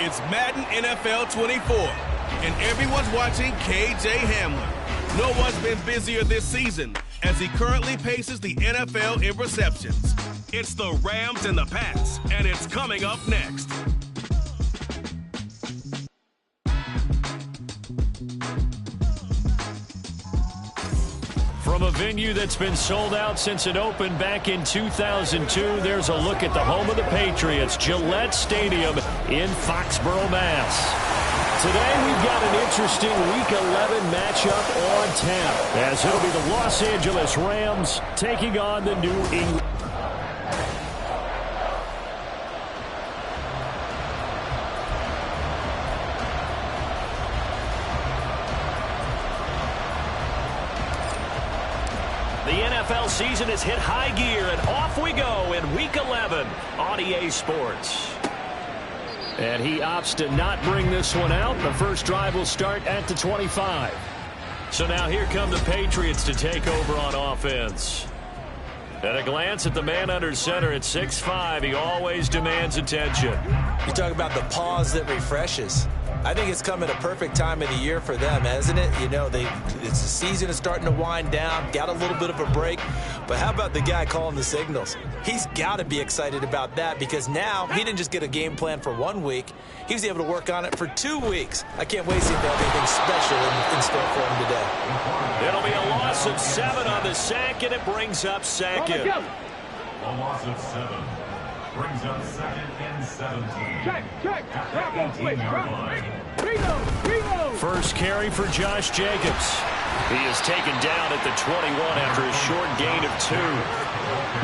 It's Madden NFL 24, and everyone's watching KJ Hamler. No one's been busier this season as he currently paces the NFL in receptions. It's the Rams in the pass, and it's coming up next. From a venue that's been sold out since it opened back in 2002, there's a look at the home of the Patriots, Gillette Stadium in Foxborough, Mass. Today we've got an interesting Week 11 matchup on tap, as it'll be the Los Angeles Rams taking on the New England. The NFL season has hit high gear, and off we go in Week 11 on EA Sports. And he opts to not bring this one out. The first drive will start at the 25. So now here come the Patriots to take over on offense. At a glance at the man under center at 6'5", he always demands attention. You talk about the pause that refreshes. I think it's come at a perfect time of the year for them, hasn't it? You know, it's the season is starting to wind down, got a little bit of a break. But how about the guy calling the signals? He's got to be excited about that because now he didn't just get a game plan for 1 week. He was able to work on it for 2 weeks. I can't wait to see if they have anything special in store for him today. It'll be a loss of 7 on the sack, and it brings up second. A loss of 7. Brings up second and 17. Check. First carry for Josh Jacobs. He is taken down at the 21 after a short gain of 2.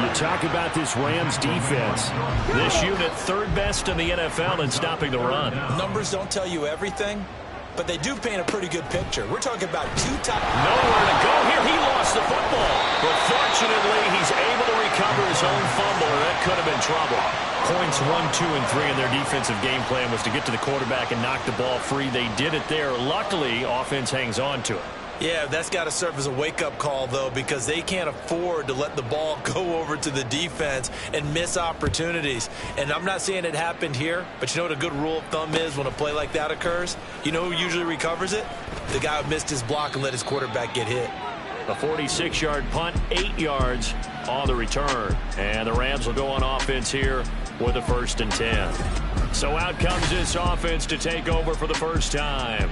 You talk about this Rams defense. This unit third best in the NFL in stopping the run. Numbers don't tell you everything, but they do paint a pretty good picture. We're talking about 2 top. Nowhere to go here. He lost the football. But fortunately, he's able to recover his own fumble, or that could have been trouble. Points 1, 2, and 3 in their defensive game plan was to get to the quarterback and knock the ball free. They did it there. Luckily, offense hangs on to it. Yeah, that's got to serve as a wake-up call, though, because they can't afford to let the ball go over to the defense and miss opportunities. And I'm not saying it happened here, but you know what a good rule of thumb is when a play like that occurs? You know who usually recovers it? The guy who missed his block and let his quarterback get hit. A 46-yard punt, 8 yards on the return. And the Rams will go on offense here with a 1st and 10. So out comes this offense to take over for the first time.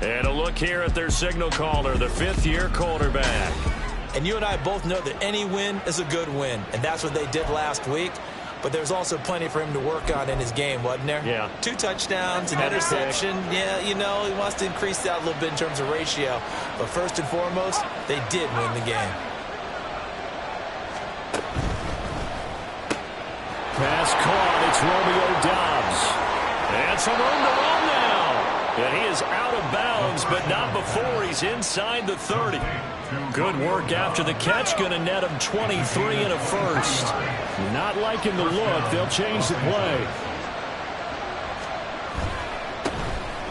And a look here at their signal caller, the 5th-year quarterback. And you and I both know that any win is a good win, and that's what they did last week. But there's also plenty for him to work on in his game, wasn't there? Yeah. 2 touchdowns, an interception. Yeah, you know, he wants to increase that a little bit in terms of ratio. But first and foremost, they did win the game. Pass caught. It's Romeo Doubs. And some room to run now. And he is out of bounds, but not before he's inside the 30. Good work after the catch. Going to net him 23 and a 1st. Not liking the look. They'll change the play.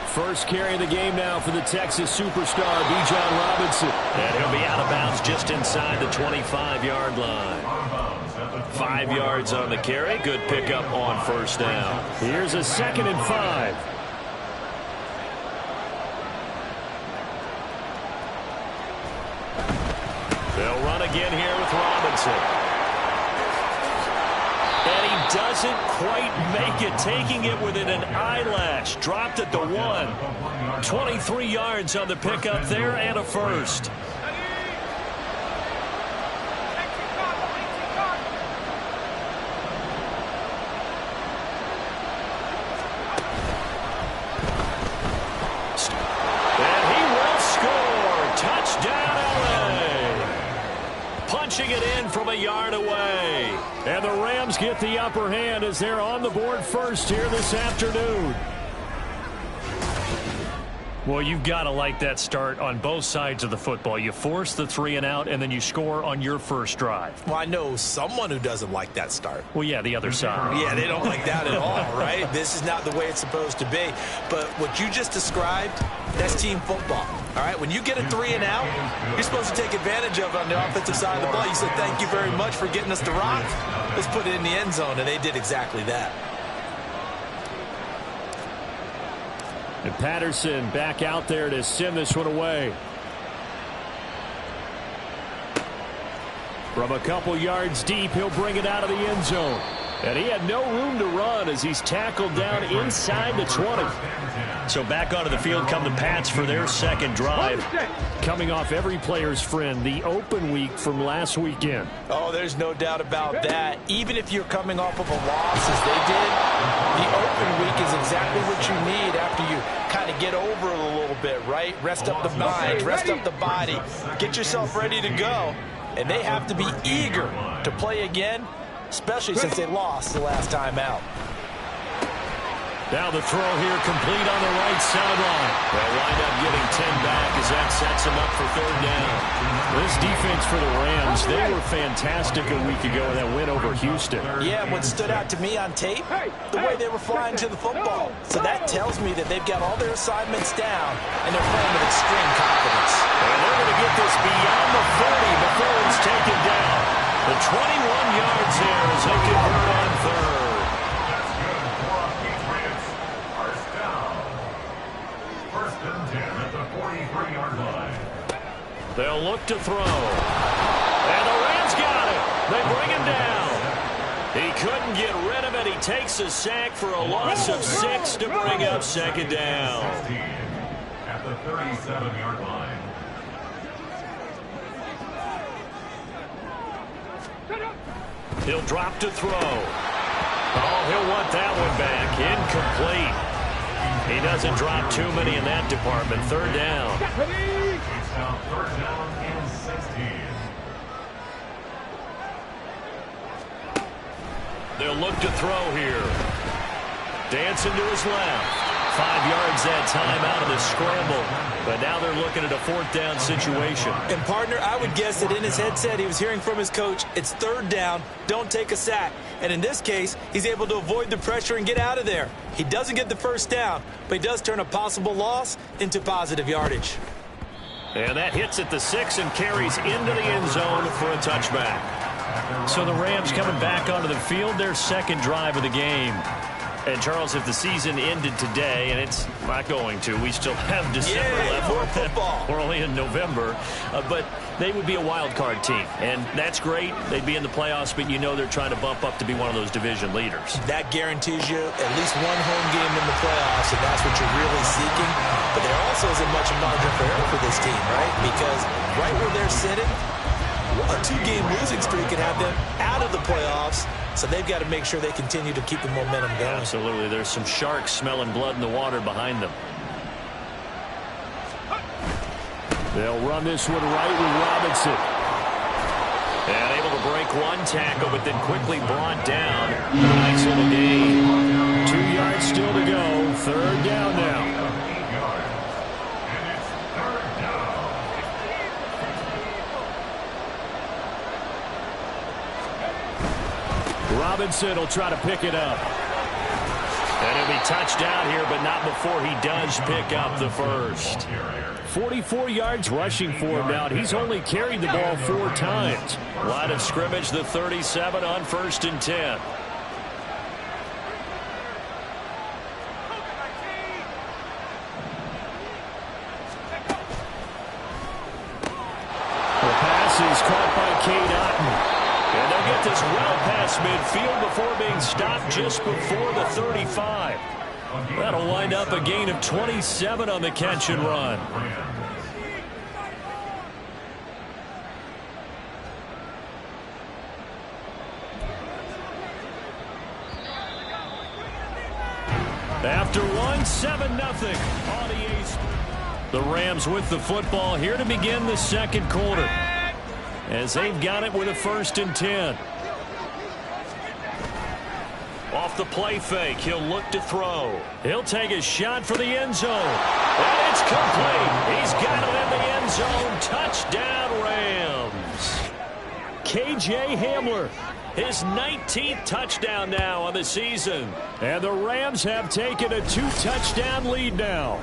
First carry of the game now for the Texas superstar, Bijan Robinson. And he'll be out of bounds just inside the 25-yard line. 5 yards on the carry. Good pickup on 1st down. Here's a 2nd and 5. They'll run again here with Robinson. And he doesn't quite make it, taking it within an eyelash. Dropped at the 1. 23 yards on the pickup there and a 1st. And he will score. Touchdown, LA. Punching it in from a yard away. And the Rams get the upper hand as they're on the board first here this afternoon. Well, you've got to like that start on both sides of the football. You force the 3 and out, and then you score on your first drive. Well, I know someone who doesn't like that start. Well, yeah, the other side. Yeah, they don't like that at all, right? This is not the way it's supposed to be. But what you just described, that's team football. All right, when you get a 3 and out, you're supposed to take advantage of it on the offensive side of the ball. You said, thank you very much for getting us the rock. Let's put it in the end zone, and they did exactly that. And Patterson back out there to send this one away. From a couple yards deep, he'll bring it out of the end zone. And he had no room to run as he's tackled down inside the 20. So back onto the field come the Pats for their second drive. Coming off every player's friend, the open week from last weekend. Oh, there's no doubt about that. Even if you're coming off of a loss as they did, the open week is exactly what you need after you kind of get over it a little bit, right? Rest up the mind, rest up the body, get yourself ready to go. And they have to be eager to play again, especially since they lost the last time out. Now the throw here complete on the right sideline. They'll wind up getting 10 back as that sets them up for third down. This defense for the Rams, they were fantastic a week ago in that win over Houston. Yeah, what stood out to me on tape, the way they were flying to the football. So that tells me that they've got all their assignments down, and they're playing with extreme confidence. And they're going to get this beyond the 40 before it's taken down. The 21 yards here as they convert on third. That's good for Patriots. First down. First and 10 at the 43-yard line. They'll look to throw. And the Rams got it. They bring him down. He couldn't get rid of it. He takes a sack for a loss of 6 to bring up second down. 16 at the 37-yard line. He'll drop to throw. Oh, he'll want that one back. Incomplete. He doesn't drop too many in that department. Third down. It's now third down and 16. They'll look to throw here. Dancing to his left. 5 yards that time out of the scramble. But now they're looking at a fourth down situation. And, partner, I would guess that in his headset he was hearing from his coach, it's third down, don't take a sack. And in this case, he's able to avoid the pressure and get out of there. He doesn't get the first down, but he does turn a possible loss into positive yardage. And that hits at the 6 and carries into the end zone for a touchback. So the Rams coming back onto the field, their second drive of the game. And, Charles, if the season ended today, and it's not going to, we still have December left. More football. We're only in November. But they would be a wild card team. And that's great. They'd be in the playoffs, but you know they're trying to bump up to be one of those division leaders. That guarantees you at least one home game in the playoffs, and that's what you're really seeking. But there also isn't much margin for error for this team, right? Because right where they're sitting, a 2-game losing streak could have them out of the playoffs. So they've got to make sure they continue to keep the momentum going. Absolutely. There's some sharks smelling blood in the water behind them. They'll run this one right with Robinson. And able to break one tackle, but then quickly brought down. Nice little gain. 2 yards still to go. Third down now. Robinson will try to pick it up. And he'll be touched down here, but not before he does pick up the first. 44 yards rushing for him now. He's only carried the ball 4 times. Line of scrimmage, the 37 on 1st and 10. The pass is caught by Cade Otton. And they'll get this well past midfield before being stopped just before the 35. That'll wind up a gain of 27 on the catch and run. After one, 7-0 on EA. The Rams with the football here to begin the second quarter, as they've got it with a 1st and 10. Off the play fake, he'll look to throw. He'll take a shot for the end zone. And it's complete. He's got it in the end zone. Touchdown, Rams. KJ Hamler, his 19th touchdown now on the season. And the Rams have taken a 2-touchdown lead now.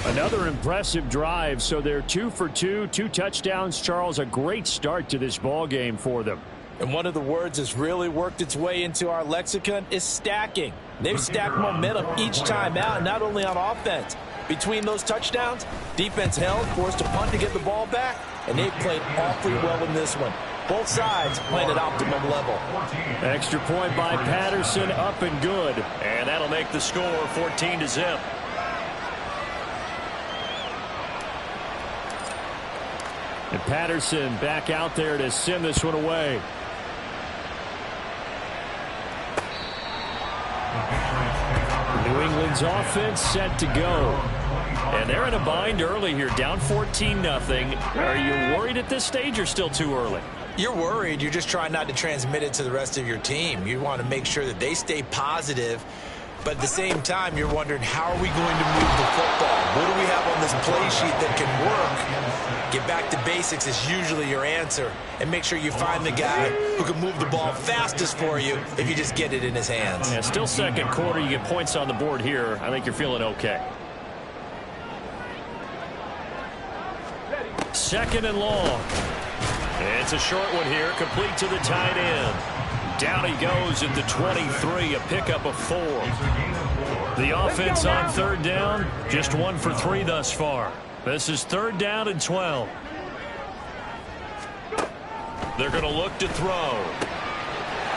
Another impressive drive, so they're 2 for 2, 2 touchdowns. Charles, a great start to this ball game for them. And one of the words that's really worked its way into our lexicon is stacking. They've stacked momentum each time out, not only on offense. Between those touchdowns, defense held, forced to punt to get the ball back, and they've played awfully well in this one. Both sides playing at optimum level. Extra point by Patterson, up and good. And that'll make the score 14-0. And Patterson back out there to send this one away. New England's offense set to go. And they're in a bind early here, down 14-0. Are you worried at this stage or still too early? You're worried. You're just trying not to transmit it to the rest of your team. You want to make sure that they stay positive. But at the same time, you're wondering, how are we going to move the football? What do we have on this play sheet that can work? Get back to basics is usually your answer. And make sure you find the guy who can move the ball fastest for you if you just get it in his hands. Yeah, still second quarter. You get points on the board here. I think you're feeling okay. Second and long. It's a short one here, complete to the tight end. Down he goes at the 23, a pickup of 4. The offense on third down, just 1 for 3 thus far. This is 3rd down and 12. They're going to look to throw.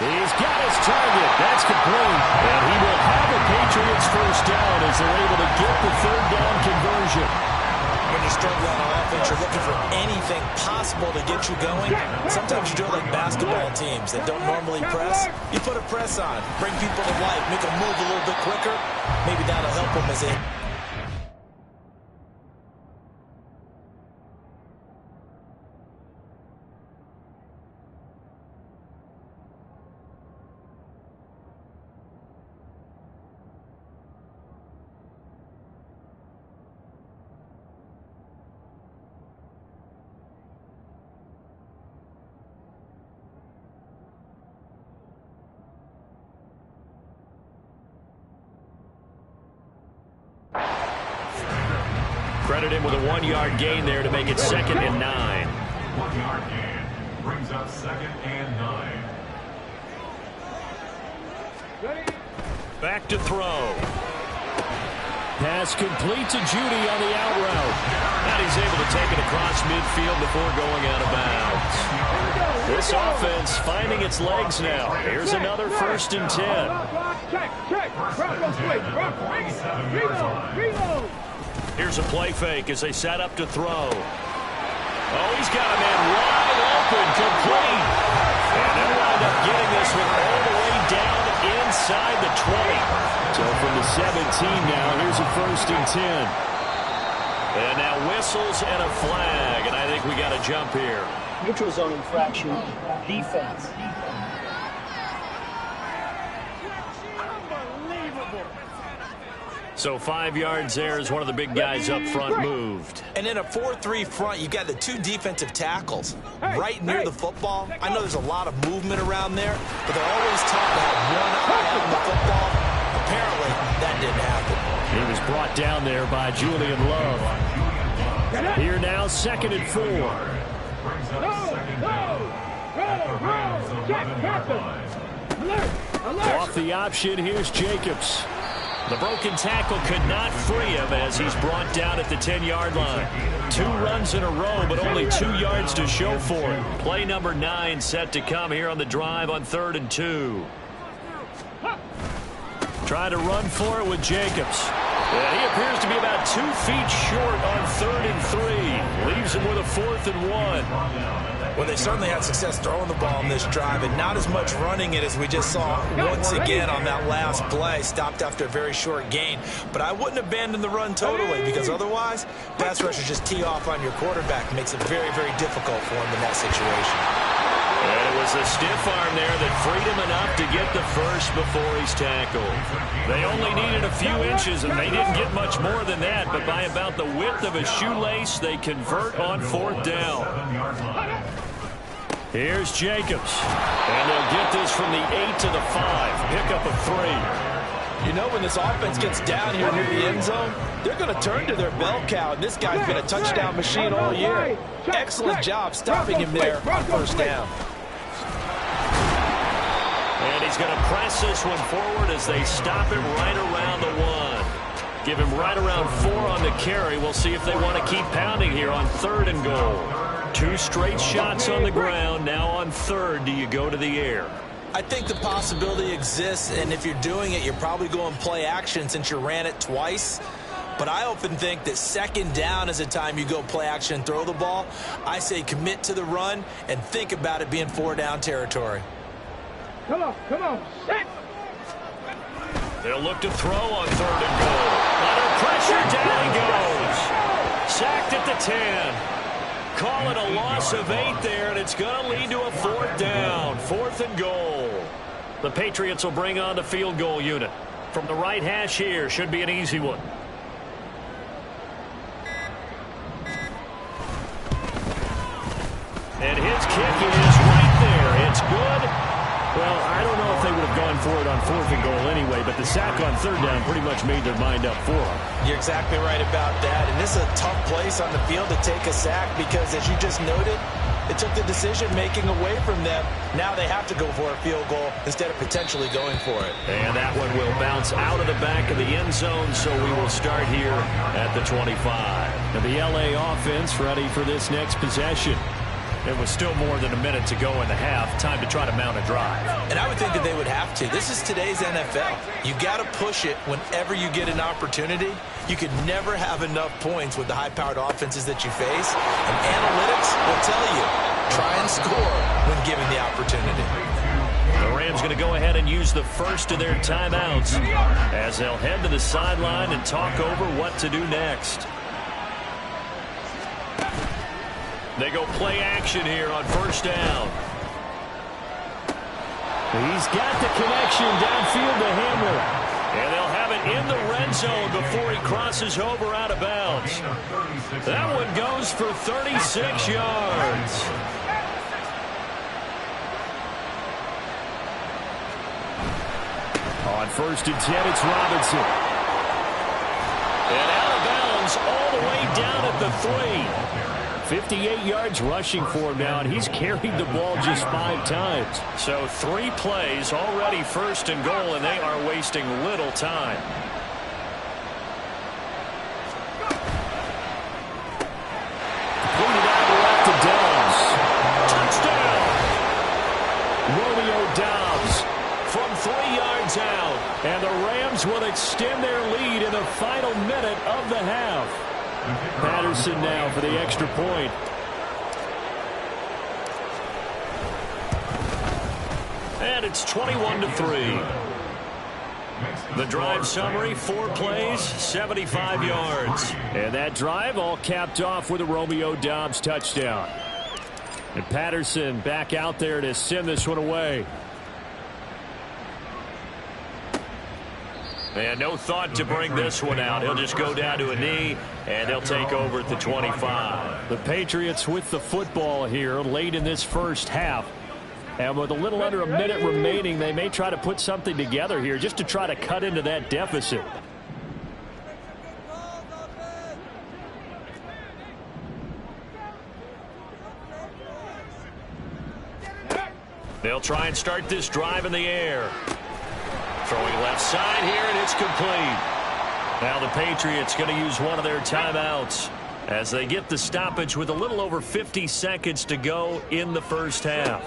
He's got his target. That's complete. And he will have a Patriots first down as they're able to get the 3rd down conversion. When you struggle on offense, you're looking for anything possible to get you going. Sometimes you do it like basketball teams that don't normally press. You put a press on, bring people to life, make them move a little bit quicker. Maybe that'll help them as they... Credit him with a 1-yard gain there to make it 2nd and 9. 1-yard gain brings up 2nd and 9. Back to throw. Pass complete to Judy on the out route. And he's able to take it across midfield before going out of bounds. This offense finding its legs now. Here's another 1st and 10. Here's a play fake as they set up to throw. Oh, he's got a man wide open, complete. And they'll wind up getting this one all the way down inside the 20. So from the 17 now, here's a 1st and 10. And now whistles and a flag, and I think we got a jump here. Neutral zone infraction, defense. So 5 yards there as one of the big guys up front moved. And in a 4-3 front, you got the 2 defensive tackles right near the football. I know there's a lot of movement around there, but they're always taught to have one eye on the football. Apparently, that didn't happen. He was brought down there by Julian Love. Here now, 2nd and 4. Off the option, here's Jacobs. The broken tackle could not free him as he's brought down at the 10-yard line. 2 runs in a row, but only 2 yards to show for it. Play number 9 set to come here on the drive on 3rd and 2. Try to run for it with Jacobs. And he appears to be about 2 feet short on 3rd and 3. Leaves him with a 4th and 1. Well, they certainly had success throwing the ball in this drive, and not as much running it as we just saw once again on that last play. Stopped after a very short gain. But I wouldn't abandon the run totally, because otherwise, pass rushers just tee off on your quarterback. Makes it very, very difficult for him in that situation. And it was a stiff arm there that freed him enough to get the first before he's tackled. They only needed a few inches, and they didn't get much more than that. But by about the width of a shoelace, they convert on 4th down. Here's Jacobs. And they'll get this from the 8 to the 5. Pickup of 3. You know, when this offense gets down here near the end zone, they're going to turn to their bell cow, and this guy's been a touchdown machine all year. Excellent job stopping him there on 1st down. he's going to press this one forward as they stop him right around the 1. Give him right around 4 on the carry. We'll see if they want to keep pounding here on 3rd and goal. 2 straight shots on the ground. Now on 3rd, do you go to the air? I think the possibility exists, and if you're doing it, you're probably going play action since you ran it twice. But I often think that 2nd down is a time you go play action and throw the ball. I say commit to the run and think about it being 4-down territory. Come on, set! They'll look to throw on 3rd and goal. Under pressure, down he goes. Sacked at the 10. Call it a loss of 8 there, and it's going to lead to a 4th down. 4th and goal. The Patriots will bring on the field goal unit. From the right hash here, should be an easy one. And his kick is right there. It's good. Well, I don't know if they would have gone for it on 4th and goal anyway, but the sack on 3rd down pretty much made their mind up for them. You're exactly right about that. And this is a tough place on the field to take a sack because, as you just noted, it took the decision-making away from them. Now they have to go for a field goal instead of potentially going for it. And that one will bounce out of the back of the end zone, so we will start here at the 25. And the LA offense ready for this next possession. It was still more than a minute to go in the half. Time to try to mount a drive. And I would think that they would have to. This is today's NFL. You got to push it whenever you get an opportunity. You could never have enough points with the high-powered offenses that you face. And analytics will tell you, try and score when given the opportunity. The Rams going to go ahead and use the first of their timeouts as they'll head to the sideline and talk over what to do next. They go play action here on 1st down. He's got the connection downfield to Hamler. And they'll have it in the red zone before he crosses over out of bounds. That one goes for 36 yards. On 1st and 10, it's Robinson. And out of bounds all the way down at the 3. 58 yards rushing for him now, and he's carried the ball just 5 times. So 3 plays already 1st and goal, and they are wasting little time. Completed out left to Dobbs. Touchdown! Romeo Dobbs from 3 yards out, and the Rams will extend their lead in the final minute of the half. Patterson now for the extra point. And it's 21-3. The drive summary, 4 plays, 75 yards. And that drive all capped off with a Romeo Dobbs touchdown. And Patterson back out there to send this one away. And no thought to bring this one out. He'll just go down to a knee, and they'll take over at the 25. The Patriots with the football here late in this first half. And with a little under a minute remaining, they may try to put something together here just to try to cut into that deficit. They'll try and start this drive in the air. Throwing left side here, and it's complete. Now the Patriots going to use one of their timeouts as they get the stoppage with a little over 50 seconds to go in the first half.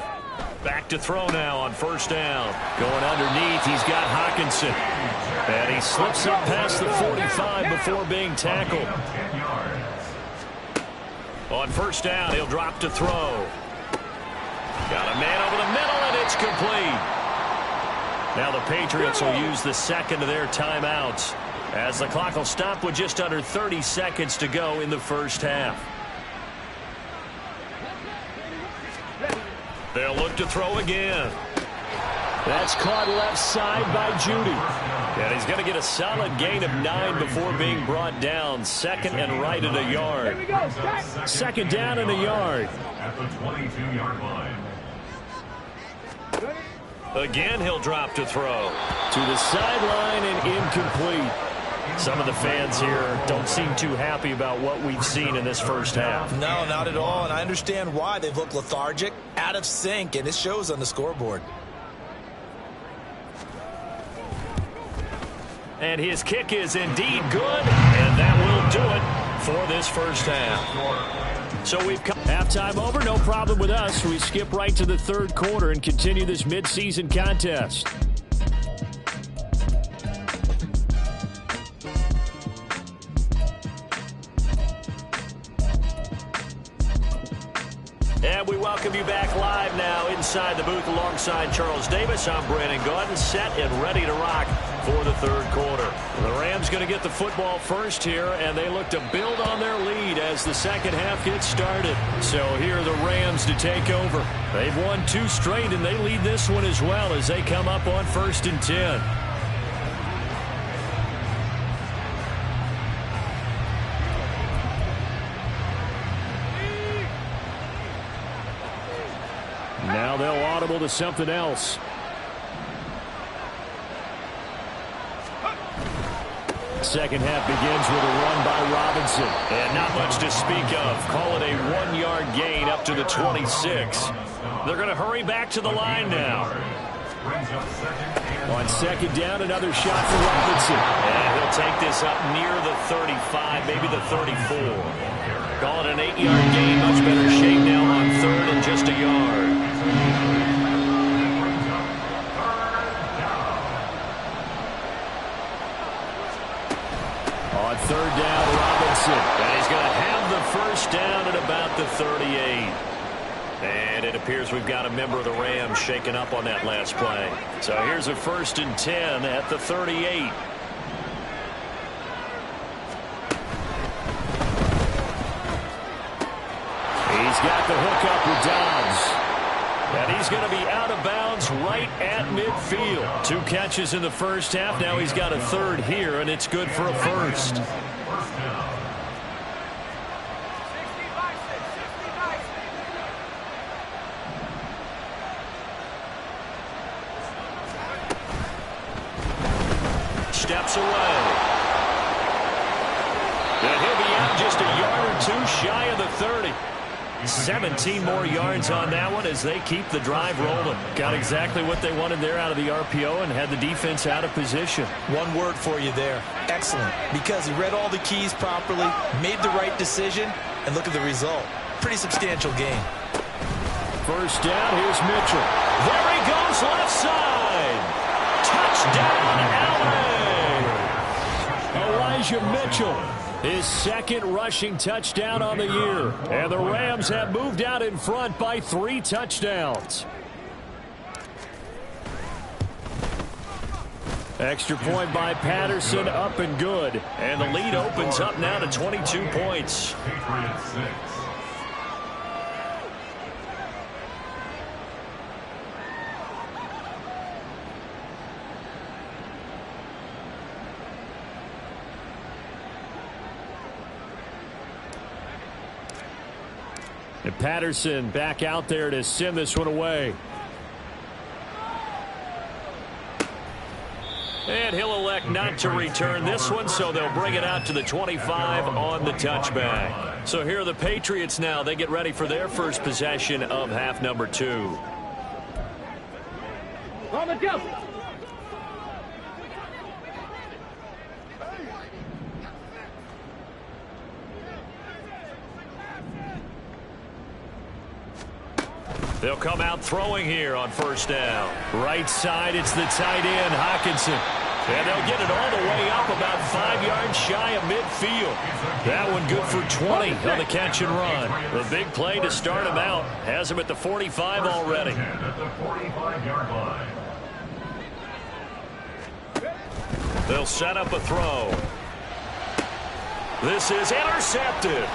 Back to throw now on 1st down. Going underneath, he's got Hockenson. And he slips up past the 45 before being tackled. On 1st down, he'll drop to throw. Got a man over the middle, and it's complete. Now the Patriots will use the second of their timeouts as the clock will stop with just under 30 seconds to go in the first half. They'll look to throw again. That's caught left side by Judy. And he's going to get a solid gain of 9 before being brought down. 2nd and right at a yard. 2nd down and a yard. At the 22-yard line. Again, he'll drop to throw. To the sideline and incomplete. Some of the fans here don't seem too happy about what we've seen in this first half. No, not at all, and I understand why. They've looked lethargic, out of sync, and it shows on the scoreboard. And his kick is indeed good, and that will do it for this first half. So we've come halftime over, no problem with us. We skip right to the third quarter and continue this midseason contest. And we welcome you back live now inside the booth alongside Charles Davis. I'm Brandon Gaudin, set and ready to rock for the third quarter. The Rams going to get the football first here, and they look to build on their lead as the second half gets started. So here are the Rams to take over. They've won 2 straight, and they lead this one as well as they come up on 1st and 10. Now they'll audible to something else. Second half begins with a run by Robinson. And not much to speak of. Call it a 1-yard gain up to the 26. They're going to hurry back to the line now. On second down, another shot for Robinson. And he'll take this up near the 35, maybe the 34. Call it an 8-yard gain. Much better shape now on third and just a yard. On third down, Robinson. And he's going to have the first down at about the 38. And it appears we've got a member of the Rams shaken up on that last play. So here's a 1st and 10 at the 38. He's got the hook up with Dobbs. And he's going to be out of bounds right at midfield. 2 catches in the first half. Now he's got a third here, and it's good for a first. Steps away. And he'll be out just a yard or 2 shy of the 30. 17 more yards on that one as they keep the drive rolling. Got exactly what they wanted there out of the RPO and had the defense out of position. One word for you there. Excellent. Because he read all the keys properly, made the right decision, and look at the result. Pretty substantial game. First down, here's Mitchell. There he goes, left side. Touchdown, LA. Elijah Mitchell. His second rushing touchdown on the year. And the Rams have moved out in front by 3 touchdowns. Extra point by Patterson, up and good. And the lead opens up now to 22 points. Patriots 6. And Patterson back out there to send this one away. And he'll elect not to return this one, so they'll bring it out to the 25 on the touchback. So here are the Patriots now. They get ready for their first possession of half number 2. On the jump. They'll come out throwing here on first down. Right side, it's the tight end, Hockenson. And they'll get it all the way up about 5 yards shy of midfield. That one good for 20 on the catch and run. The big play to start him out. Has him at the 45 already. At the 45-yard line. They'll set up a throw. This is intercepted.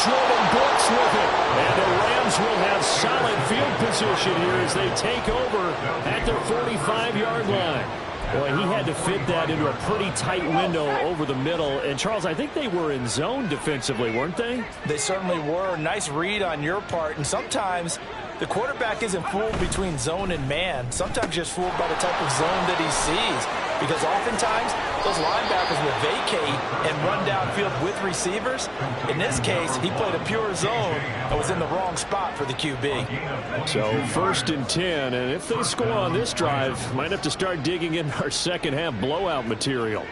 Jordan Brooks with it. And the Rams will have solid field position here as they take over at their 45-yard line. Boy, he had to fit that into a pretty tight window over the middle. And, Charles, I think they were in zone defensively, weren't they? They certainly were. Nice read on your part. And sometimes the quarterback isn't fooled between zone and man. Sometimes just fooled by the type of zone that he sees. because oftentimes those linebackers will vacate and run downfield with receivers. In this case, he played a pure zone and was in the wrong spot for the QB. So 1st and 10, and if they score on this drive, might have to start digging in our second half blowout material.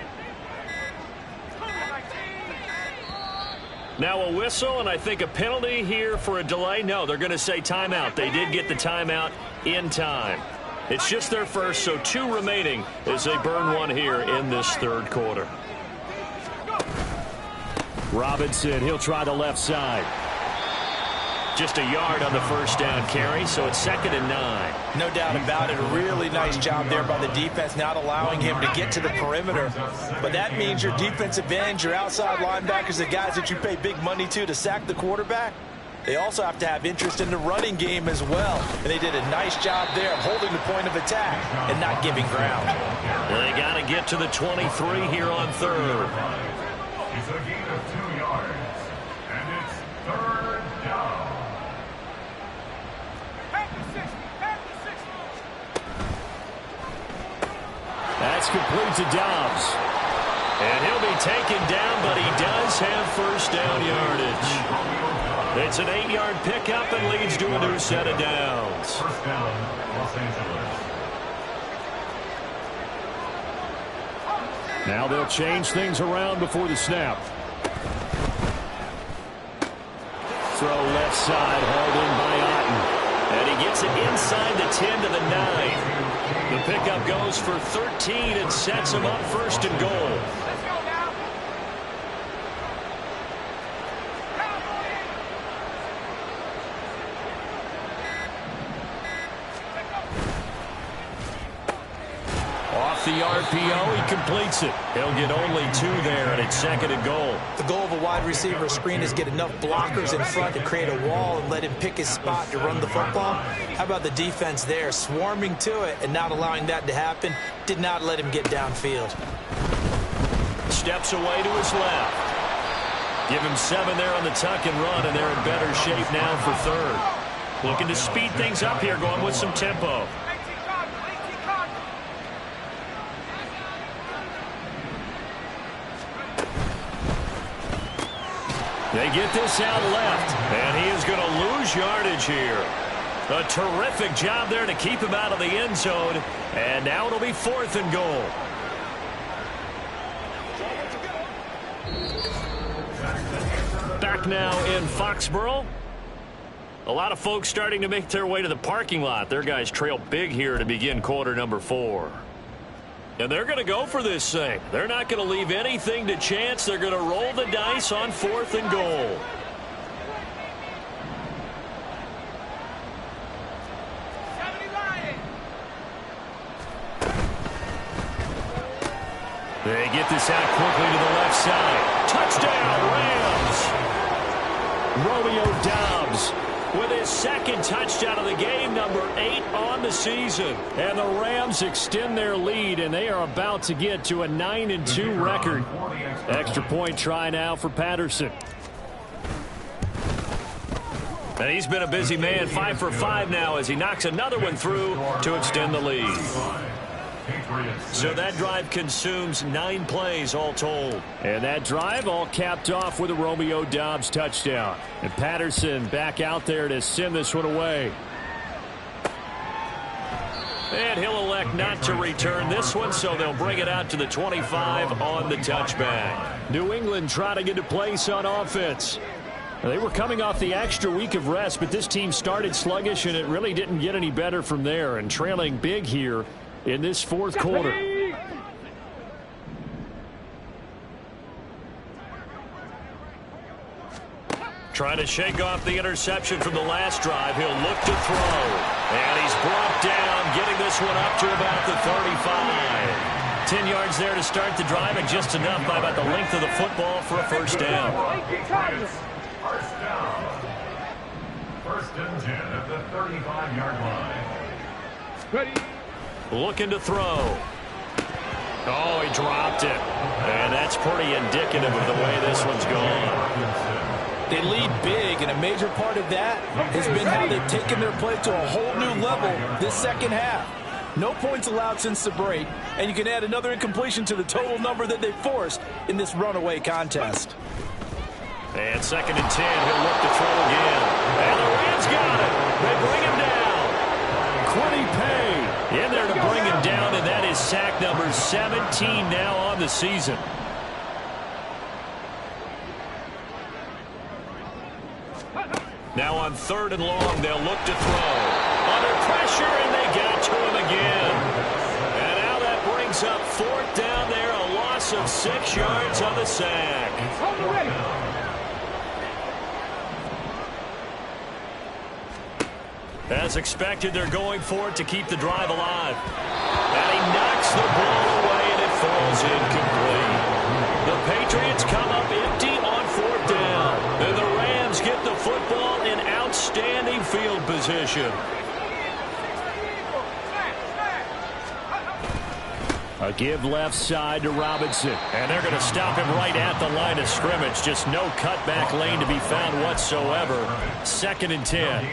Now a whistle, and I think a penalty here for a delay. No, they're going to say timeout. They did get the timeout in time. It's just their first, so 2 remaining as they burn one here in this 3rd quarter. Robinson, he'll try the left side. Just a yard on the 1st down carry, so it's 2nd and 9. No doubt about it. A really nice job there by the defense, not allowing him to get to the perimeter. But that means your defensive ends, your outside linebackers, the guys that you pay big money to sack the quarterback, they also have to have interest in the running game as well. And they did a nice job there of holding the point of attack and not giving ground. They got to get to the 23 here on 3rd. It's a gain of 2 yards, and it's 3rd down. That's complete to Dobbs. And he'll be taken down, but he does have 1st down yardage. It's an 8-yard pickup and leads to a new set of downs. 1st down, Los Angeles. Now they'll change things around before the snap. Throw left side, hauled in by Otten. And he gets it inside the 10 to the 9. The pickup goes for 13 and sets him up 1st and goal. Off the RPO, he completes it. He'll get only 2 there, and it's 2nd and goal. The goal of a wide receiver screen is get enough blockers in front to create a wall and let him pick his spot to run the football. How about the defense there, swarming to it and not allowing that to happen? Did not let him get downfield. Steps away to his left. Give him 7 there on the tuck and run, and they're in better shape now for 3rd. Looking to speed things up here, going with some tempo. They get this out left, and he is going to lose yardage here. A terrific job there to keep him out of the end zone, and now it'll be 4th and goal. Back now in Foxborough. A lot of folks starting to make their way to the parking lot. Their guys trail big here to begin quarter number 4. And they're going to go for this thing. They're not going to leave anything to chance. They're going to roll the dice on 4th and goal. They get this out quickly to the left side. Touchdown, Rams! Romeo Dobbs with his 2nd touchdown of the game, number 8 on the season. And the Rams extend their lead, and they are about to get to a 9-2 record. Extra point try now for Patterson. And he's been a busy man, 5 for 5 now as he knocks another one through to extend the lead. So that drive consumes 9 plays all told. And that drive all capped off with a Romeo Dobbs touchdown. And Patterson back out there to send this one away. And he'll elect not to return this one, so they'll bring it out to the 25 on the touchback. New England trying to get a place on offense. They were coming off the extra week of rest, but this team started sluggish, and it really didn't get any better from there. And trailing big here in this 4th quarter. Trying to shake off the interception from the last drive. He'll look to throw. And he's brought down, getting this one up to about the 35. 10 yards there to start the drive, and just enough by about the length of the football for a 1st down. First down. 1st and 10 at the 35-yard line. Ready. Looking to throw. Oh, he dropped it. And that's pretty indicative of the way this one's gone. They lead big, and a major part of that has been how they've taken their play to a whole new level this 2nd half. No points allowed since the break, and you can add another incompletion to the total number that they forced in this runaway contest. And 2nd and 10, he'll look to throw again. And the Rams got it. They bring him down. Quiddy Pay in there to bring him down, and that is sack number 17 now on the season. Now on 3rd and long, they'll look to throw. Under pressure, and they got to him again. And now that brings up 4th down there, a loss of 6 yards on the sack. As expected, they're going for it to keep the drive alive. And he knocks the ball away, and it falls incomplete. The Patriots come up empty on 4th down. And the Rams get the football in outstanding field position. A give left side to Robinson. And they're going to stop him right at the line of scrimmage. Just no cutback lane to be found whatsoever. 2nd and 10.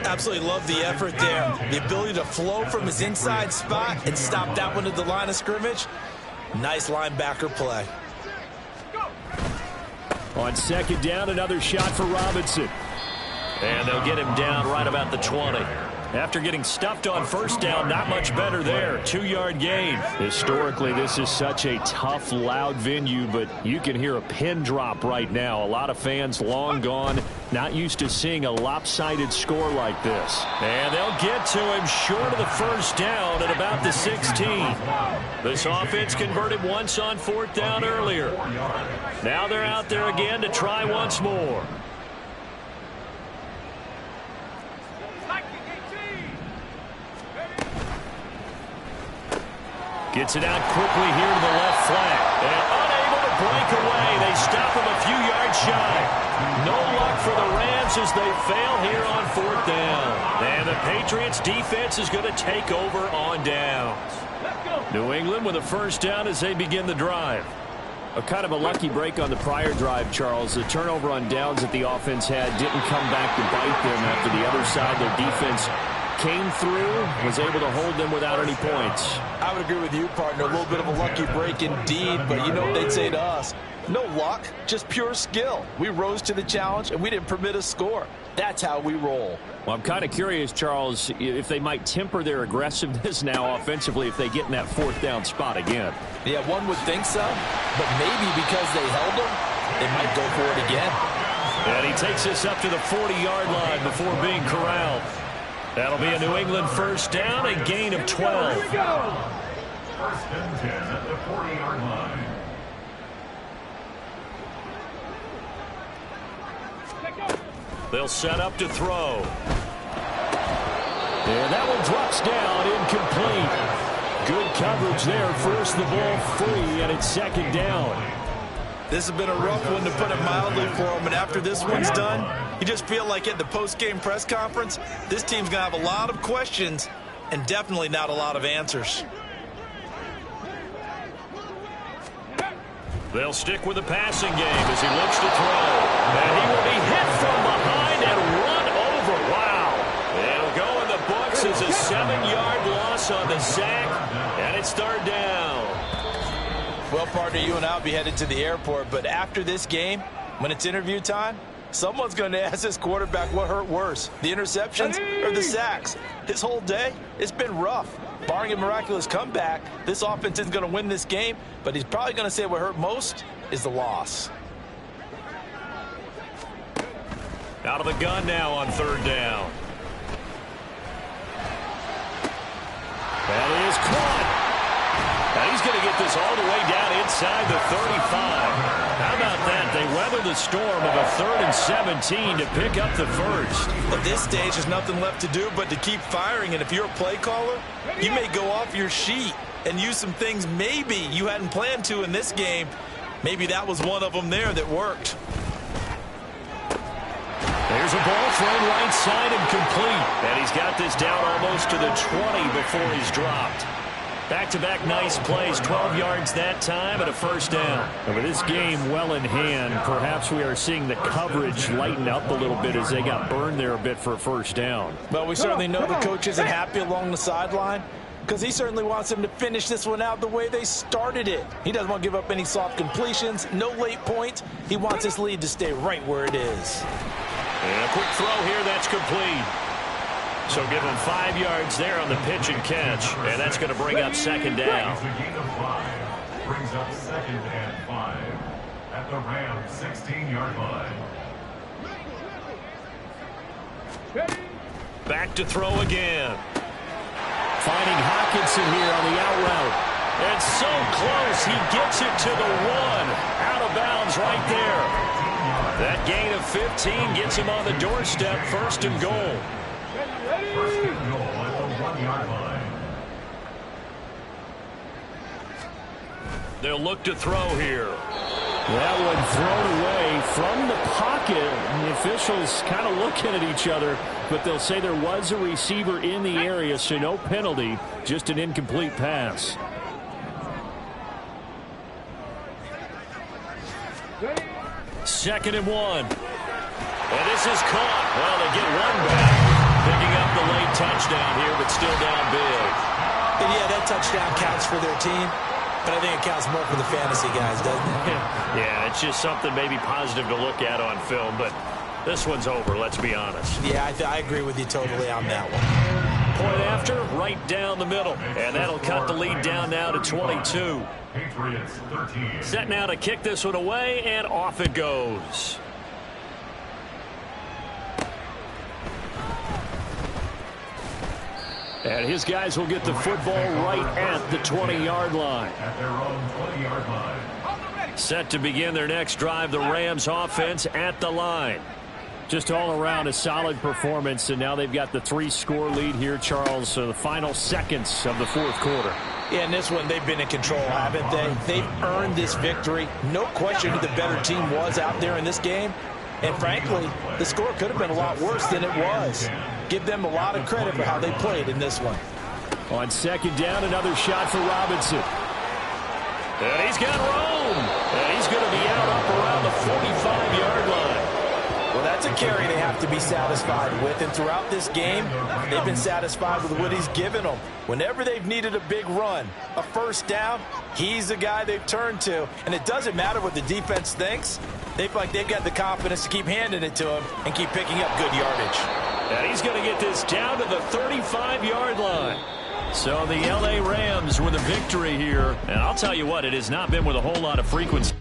Absolutely love the effort there. The ability to flow from his inside spot and stop that one at the line of scrimmage. Nice linebacker play. On 2nd down, another shot for Robinson. And they'll get him down right about the 20. After getting stuffed on 1st down, not much better there. 2-yard gain. Historically, this is such a tough, loud venue, but you can hear a pin drop right now. A lot of fans long gone, not used to seeing a lopsided score like this. And they'll get to him short of the 1st down at about the 16. This offense converted once on 4th down earlier. Now they're out there again to try once more. Gets it out quickly here to the left flank. And unable to break away. They stop him a few yards shy. No luck for the Rams as they fail here on 4th down. And the Patriots defense is going to take over on downs. New England with a 1st down as they begin the drive. A kind of a lucky break on the prior drive, Charles. The turnover on downs that the offense had didn't come back to bite them after the other side. Their defense came through, was able to hold them without any points. I would agree with you, partner. A little bit of a lucky break indeed, but you know what they'd say to us? No luck, just pure skill. We rose to the challenge, and we didn't permit a score. That's how we roll. Well, I'm kind of curious, Charles, if they might temper their aggressiveness now offensively if they get in that 4th down spot again. Yeah, one would think so, but maybe because they held them, they might go for it again. And he takes this up to the 40-yard line before being corralled. That'll be a New England 1st down, a gain of 12. Here we go. 1st and 10 at the 40-yard line. They'll set up to throw. And that one drops down, incomplete. Good coverage there, forced the ball free, and it's 2nd down. This has been a rough one, to put it mildly, for him, and after this one's done, you just feel like at the post-game press conference, this team's going to have a lot of questions and definitely not a lot of answers. They'll stick with the passing game as he looks to throw. And he will be hit from behind and run over. Wow. It'll go in the books as a 7-yard loss on the sack, and it's 3rd down. Well, partner, you and I will be headed to the airport, but after this game, when it's interview time, someone's going to ask this quarterback what hurt worse, the interceptions or the sacks. His whole day, it's been rough. Barring a miraculous comeback, this offense isn't going to win this game, but he's probably going to say what hurt most is the loss. Out of the gun now on 3rd down. That is caught. And he's going to get this all the way down inside the 35. How about that? They weather the storm of a 3rd and 17 to pick up the 1st. At this stage, there's nothing left to do but to keep firing. And if you're a play caller, you may go off your sheet and use some things maybe you hadn't planned to in this game. Maybe that was one of them there that worked. There's a ball thrown right side and complete. And he's got this down almost to the 20 before he's dropped. Back-to-back nice plays, 12 yards that time and a 1st down. And with this game well in hand, perhaps we are seeing the coverage lighten up a little bit as they got burned there a bit for a 1st down. Well, we certainly know the coach isn't happy along the sideline, because he certainly wants them to finish this one out the way they started it. He doesn't want to give up any soft completions, no late points. He wants his lead to stay right where it is. And a quick throw here, that's complete. So give him 5 yards there on the pitch and catch, and that's going to bring up second down. Brings up 2nd and 5 at the Rams 16-yard line. Back to throw again. Finding Hockenson here on the out route. And so close, he gets it to the 1. Out of bounds right there. That gain of 15 gets him on the doorstep, 1st and goal. 1st and goal at the 1-yard line. They'll look to throw here. That one thrown away from the pocket. And the officials kind of looking at each other, but they'll say there was a receiver in the area, so no penalty, just an incomplete pass. Second and 1. And this is caught. Well, they get one back. Picking up the late touchdown here, but still down big. And yeah, that touchdown counts for their team, but I think it counts more for the fantasy guys, doesn't it? Yeah, it's just something maybe positive to look at on film, but this one's over, let's be honest. Yeah, I agree with you totally on that one. Point after, right down the middle. And that'll cut the lead down now to 22. Patriots 13. Set now to kick this one away, and off it goes. And his guys will get the football right at the 20-yard line. At their own 20-yard line. Set to begin their next drive, the Rams offense at the line. Just all around a solid performance, and now they've got the 3-score lead here, Charles, so the final seconds of the 4th quarter. Yeah, in this one, they've been in control, haven't they? They've earned this victory. No question who the better team was out there in this game. And frankly, the score could have been a lot worse than it was. Give them a lot of credit for how they played in this one. On second down, another shot for Robinson. And he's got room. And he's going to be out up around the 45-yard line. Well, that's a carry they have to be satisfied with. And throughout this game, they've been satisfied with what he's given them. Whenever they've needed a big run, a first down, he's the guy they've turned to. And it doesn't matter what the defense thinks. They feel like they've got the confidence to keep handing it to him and keep picking up good yardage. And he's going to get this down to the 35-yard line. So the L.A. Rams with a victory here. And I'll tell you what, it has not been with a whole lot of frequency.